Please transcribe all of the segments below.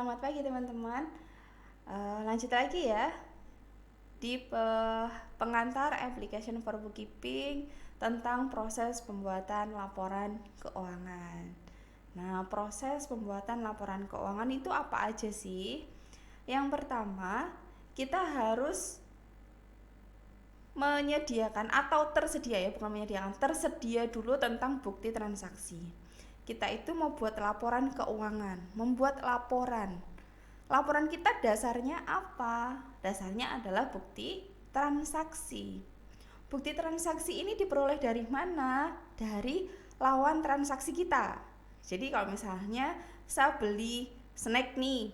Selamat pagi teman-teman. Lanjut lagi ya di pengantar application for bookkeeping tentang proses pembuatan laporan keuangan. Nah, proses pembuatan laporan keuangan itu apa aja sih? Yang pertama, kita harus menyediakan atau tersedia dulu tentang bukti transaksi. Kita itu mau buat laporan keuangan, membuat laporan. Laporan kita dasarnya apa? Dasarnya adalah bukti transaksi. Bukti transaksi ini diperoleh dari mana? Dari lawan transaksi kita. Jadi kalau misalnya saya beli snack nih,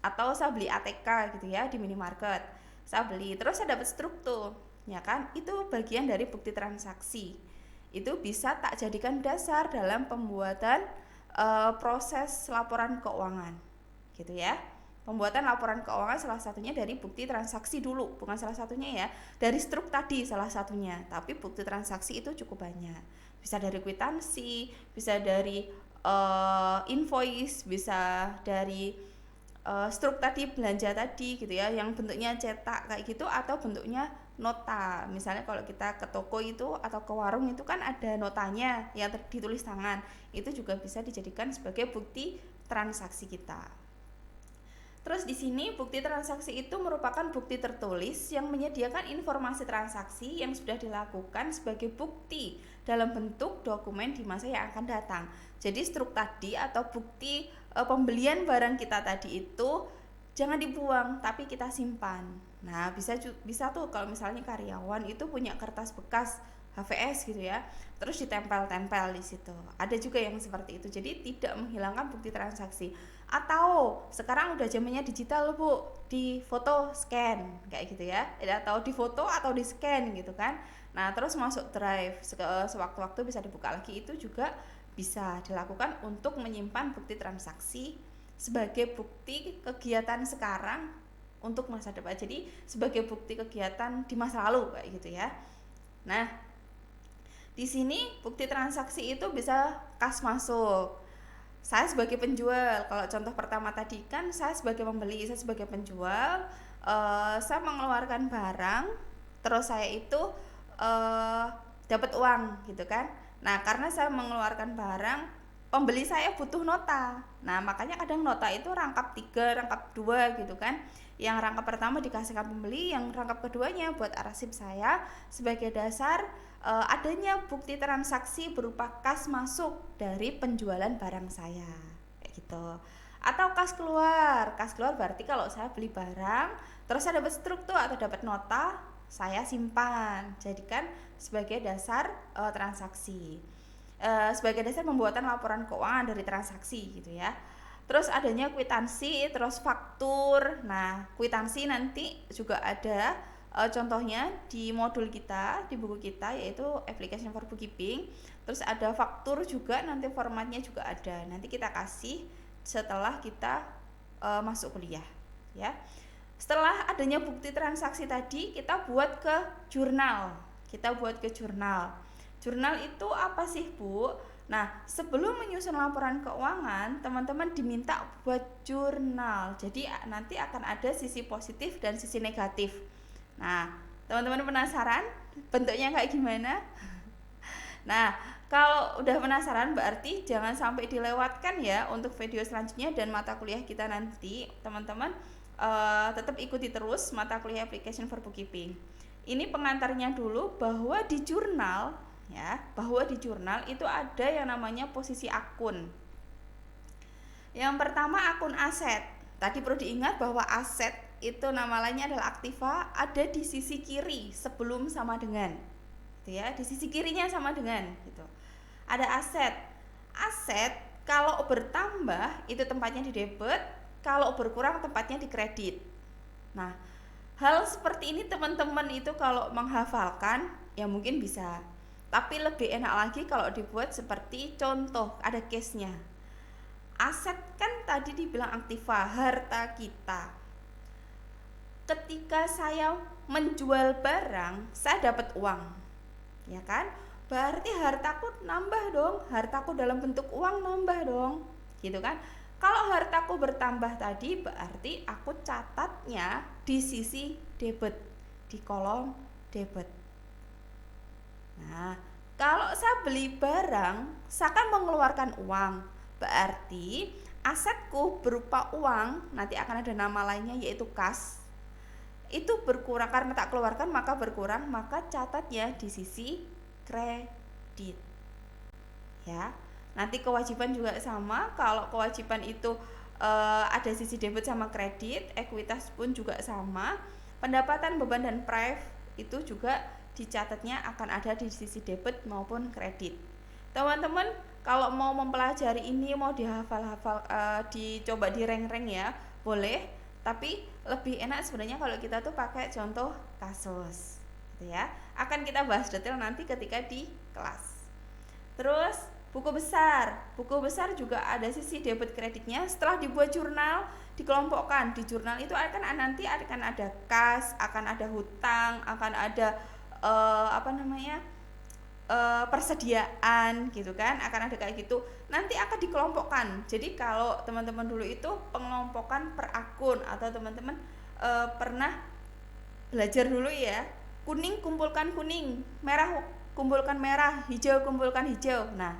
atau saya beli ATK gitu ya di minimarket, saya beli terus saya dapat struktur, ya kan? Itu bagian dari bukti transaksi. Itu bisa tak jadikan dasar dalam pembuatan proses laporan keuangan, gitu ya. Pembuatan laporan keuangan salah satunya dari bukti transaksi dulu, bukan salah satunya ya, dari struk tadi salah satunya, tapi bukti transaksi itu cukup banyak. Bisa dari kwitansi, bisa dari invoice, bisa dari struk tadi, belanja tadi gitu ya, yang bentuknya cetak kayak gitu atau bentuknya nota. Misalnya kalau kita ke toko itu atau ke warung itu kan ada notanya yang ditulis tangan, itu juga bisa dijadikan sebagai bukti transaksi kita. Terus di sini bukti transaksi itu merupakan bukti tertulis yang menyediakan informasi transaksi yang sudah dilakukan sebagai bukti dalam bentuk dokumen di masa yang akan datang. Jadi struk tadi atau bukti pembelian barang kita tadi itu jangan dibuang tapi kita simpan. Nah, bisa tuh kalau misalnya karyawan itu punya kertas bekas HVS gitu ya, terus ditempel-tempel di situ. Ada juga yang seperti itu. Jadi tidak menghilangkan bukti transaksi. Atau sekarang udah zamannya digital Bu, di foto scan kayak gitu ya. Atau di foto atau di scan gitu kan. Nah, terus masuk drive, sewaktu-waktu bisa dibuka lagi, itu juga bisa dilakukan untuk menyimpan bukti transaksi sebagai bukti kegiatan sekarang untuk masa depan. Jadi sebagai bukti kegiatan di masa lalu kayak gitu ya. Nah, di sini bukti transaksi itu bisa kas masuk. Saya sebagai penjual, kalau contoh pertama tadi kan saya sebagai pembeli, saya sebagai penjual, saya mengeluarkan barang, terus saya itu dapat uang gitu kan. Nah, karena saya mengeluarkan barang, pembeli saya butuh nota. Nah, makanya kadang nota itu rangkap 3, rangkap 2 gitu kan. Yang rangkap pertama dikasihkan pembeli, yang rangkap keduanya buat arsip saya sebagai dasar adanya bukti transaksi berupa kas masuk dari penjualan barang saya kayak gitu. Atau kas keluar berarti kalau saya beli barang terus saya dapat struktur atau dapat nota, saya simpan, jadikan sebagai dasar transaksi, sebagai dasar pembuatan laporan keuangan dari transaksi gitu ya. Terus adanya kwitansi, terus faktur. Nah, kwitansi nanti juga ada contohnya di modul kita, di buku kita, yaitu application for bookkeeping. Terus ada faktur juga, nanti formatnya juga ada. Nanti kita kasih setelah kita masuk kuliah ya. Setelah adanya bukti transaksi tadi, kita buat ke jurnal. Jurnal itu apa sih Bu? Nah, sebelum menyusun laporan keuangan, teman-teman diminta buat jurnal. Jadi nanti akan ada sisi positif dan sisi negatif. Nah, teman-teman penasaran bentuknya kayak gimana? Nah, kalau udah penasaran berarti jangan sampai dilewatkan ya untuk video selanjutnya dan mata kuliah kita nanti, teman-teman tetap ikuti terus mata kuliah application for bookkeeping. Ini pengantarnya dulu bahwa di jurnal itu ada yang namanya posisi akun. Yang pertama akun aset. Tadi perlu diingat bahwa aset itu nama lainnya adalah aktiva, ada di sisi kiri sebelum sama dengan. Gitu ya, di sisi kirinya sama dengan gitu. Ada aset. Aset kalau bertambah itu tempatnya di debit, kalau berkurang tempatnya di kredit. Nah, hal seperti ini teman-teman itu kalau menghafalkan ya mungkin bisa. Tapi lebih enak lagi kalau dibuat seperti contoh, ada case-nya. Aset kan tadi dibilang aktiva, harta kita. Ketika saya menjual barang, saya dapat uang. Ya kan? Berarti hartaku nambah dong, hartaku dalam bentuk uang nambah dong. Gitu kan? Kalau hartaku bertambah tadi berarti aku catatnya di sisi debit, di kolom debit. Nah, kalau saya beli barang, saya akan mengeluarkan uang. Berarti asetku berupa uang, nanti akan ada nama lainnya yaitu kas. Itu berkurang karena tak keluarkan maka berkurang, maka catatnya di sisi kredit. Ya. Nanti kewajiban juga sama, kalau kewajiban itu ada sisi debit sama kredit, ekuitas pun juga sama. Pendapatan, beban dan prive itu juga dicatatnya akan ada di sisi debit maupun kredit. Teman-teman kalau mau mempelajari ini, mau dihafal-hafal, dicoba direng-reng ya, boleh. Tapi lebih enak sebenarnya kalau kita tuh pakai contoh kasus, gitu ya. Akan kita bahas detail nanti ketika di kelas. Terus buku besar juga ada sisi debit kreditnya. Setelah dibuat jurnal, dikelompokkan. Di jurnal itu nanti akan ada kas, akan ada hutang, akan ada persediaan gitu kan, akan ada kayak gitu. Nanti akan dikelompokkan. Jadi kalau teman-teman dulu itu pengelompokan per akun, atau teman-teman pernah belajar dulu ya, kuning kumpulkan kuning, merah kumpulkan merah, hijau kumpulkan hijau. Nah,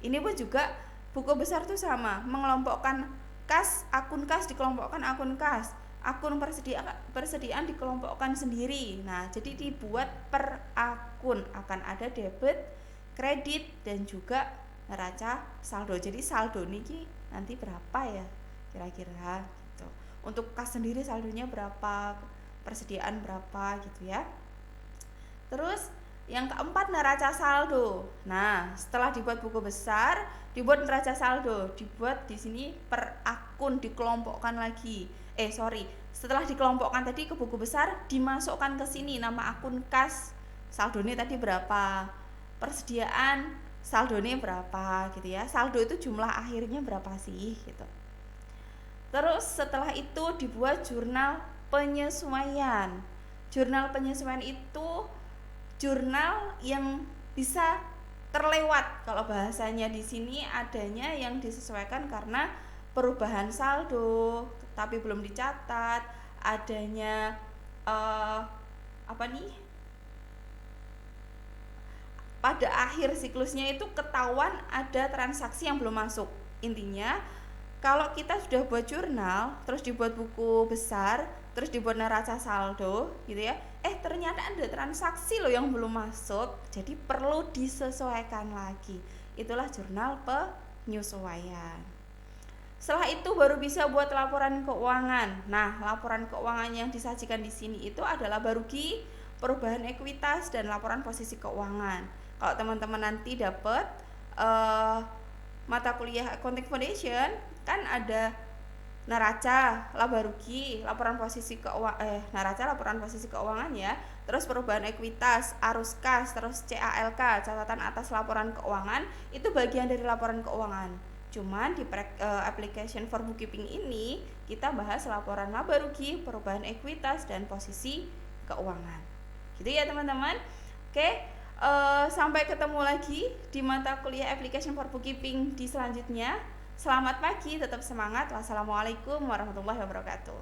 ini pun juga buku besar tuh sama, mengelompokkan kas, akun kas dikelompokkan akun kas, akun persediaan dikelompokkan sendiri. Nah, jadi dibuat per akun, akan ada debit, kredit dan juga neraca saldo. Jadi saldo niki nanti berapa ya kira-kira gitu. Untuk kas sendiri saldonya berapa, persediaan berapa gitu ya. Terus yang keempat, neraca saldo. Nah, setelah dibuat buku besar, dibuat neraca saldo, dibuat di sini per akun, dikelompokkan lagi. Setelah dikelompokkan tadi ke buku besar, dimasukkan ke sini nama akun kas, saldonya tadi berapa, persediaan saldonya berapa gitu ya. Saldo itu jumlah akhirnya berapa sih gitu. Terus setelah itu dibuat jurnal penyesuaian. Jurnal penyesuaian itu jurnal yang bisa terlewat. Kalau bahasanya di sini adanya yang disesuaikan karena perubahan saldo tapi belum dicatat, adanya pada akhir siklusnya itu ketahuan ada transaksi yang belum masuk. Intinya kalau kita sudah buat jurnal, terus dibuat buku besar, terus dibuat neraca saldo gitu ya, ternyata ada transaksi loh yang belum masuk, jadi perlu disesuaikan lagi. Itulah jurnal penyesuaian. Setelah itu baru bisa buat laporan keuangan. Nah, laporan keuangan yang disajikan di sini itu adalah laba rugi, perubahan ekuitas dan laporan posisi keuangan. Kalau teman-teman nanti dapat mata kuliah Accounting Foundation, kan ada neraca, laba rugi, laporan posisi neraca, laporan posisi keuangan ya. Terus perubahan ekuitas, arus kas, terus CALK, catatan atas laporan keuangan, itu bagian dari laporan keuangan. Cuman di application for bookkeeping ini kita bahas laporan laba rugi, perubahan ekuitas dan posisi keuangan. Gitu ya teman-teman. Oke, sampai ketemu lagi di mata kuliah application for bookkeeping di selanjutnya. Selamat pagi, tetap semangat. Wassalamualaikum warahmatullahi wabarakatuh.